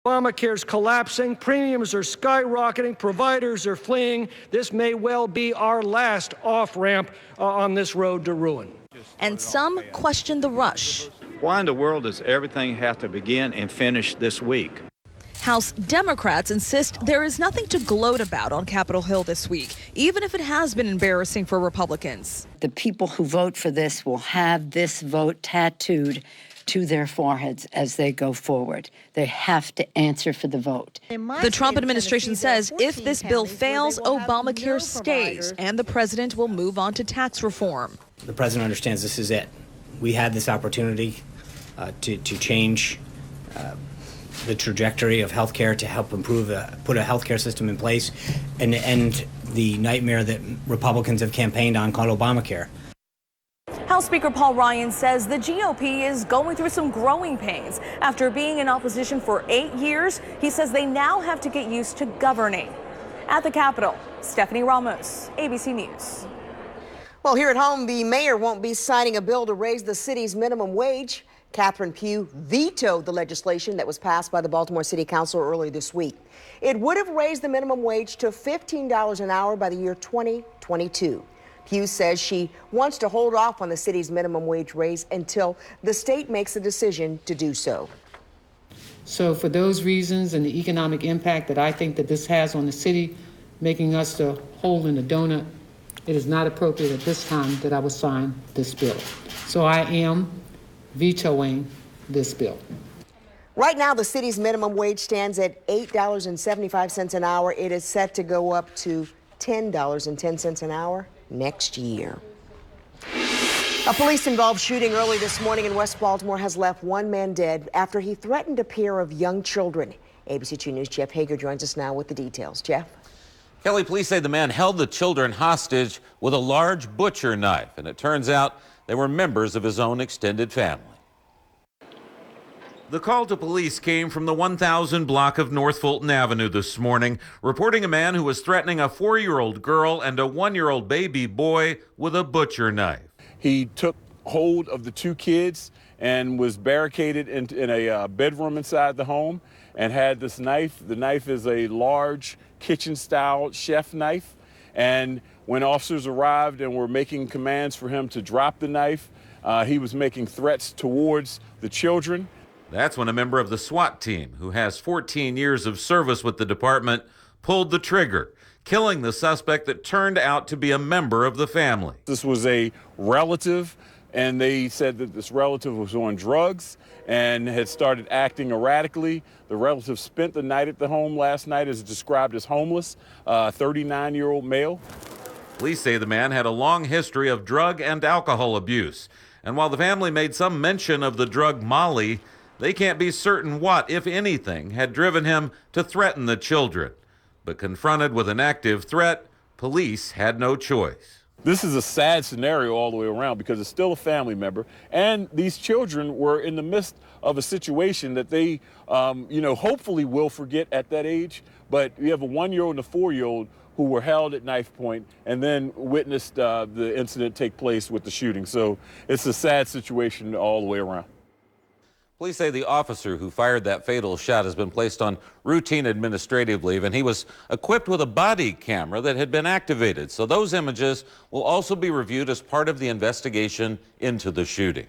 Obamacare's collapsing, premiums are skyrocketing, providers are fleeing. This may well be our last off-ramp on this road to ruin. And some question the rush. Why in the world does everything have to begin and finish this week? House Democrats insist there is nothing to gloat about on Capitol Hill this week, even if it has been embarrassing for Republicans. The people who vote for this will have this vote tattooed to their foreheads as they go forward. They have to answer for the vote. The Trump administration says if this bill fails, Obamacare stays, and the president will move on to tax reform. The president understands this is it. We had this opportunity to change the trajectory of health care, to help improve, put a health care system in place, and end the nightmare that Republicans have campaigned on called Obamacare. House Speaker Paul Ryan says the GOP is going through some growing pains. After being in opposition for 8 years, he says they now have to get used to governing. At the Capitol, Stephanie Ramos, ABC News. Well, here at home, the mayor won't be signing a bill to raise the city's minimum wage. Catherine Pugh vetoed the legislation that was passed by the Baltimore City Council earlier this week. It would have raised the minimum wage to $15 an hour by the year 2022. Pugh says she wants to hold off on the city's minimum wage raise until the state makes a decision to do so. So for those reasons and the economic impact that I think that this has on the city, making us the hole in the donut, it is not appropriate at this time that I will sign this bill. So I am vetoing this bill. Right now, the city's minimum wage stands at $8.75 an hour. It is set to go up to $10.10 an hour next year. A police-involved shooting early this morning in West Baltimore has left one man dead after he threatened a pair of young children. ABC 2 News' Jeff Hager joins us now with the details. Jeff? Kelly, police say the man held the children hostage with a large butcher knife, and it turns out they were members of his own extended family. The call to police came from the 1000 block of North Fulton Avenue this morning, reporting a man who was threatening a 4-year-old girl and a 1-year-old baby boy with a butcher knife. He took hold of the two kids and was barricaded in a bedroom inside the home and had this knife. The knife is a large kitchen-style chef knife. And when officers arrived and were making commands for him to drop the knife, he was making threats towards the children. That's when a member of the SWAT team, who has 14 years of service with the department, pulled the trigger, killing the suspect that turned out to be a member of the family. This was a relative, and they said that this relative was on drugs and had started acting erratically. The relative spent the night at the home last night, as described as homeless, 39-year-old male. Police say the man had a long history of drug and alcohol abuse. And while the family made some mention of the drug Molly, they can't be certain what, if anything, had driven him to threaten the children. But confronted with an active threat, police had no choice. This is a sad scenario all the way around because it's still a family member, and these children were in the midst of a situation that they, hopefully will forget at that age. But you have a 1-year-old and a 4-year-old who were held at knife point and then witnessed the incident take place with the shooting. So it's a sad situation all the way around. Police say the officer who fired that fatal shot has been placed on routine administrative leave, and he was equipped with a body camera that had been activated. So those images will also be reviewed as part of the investigation into the shooting.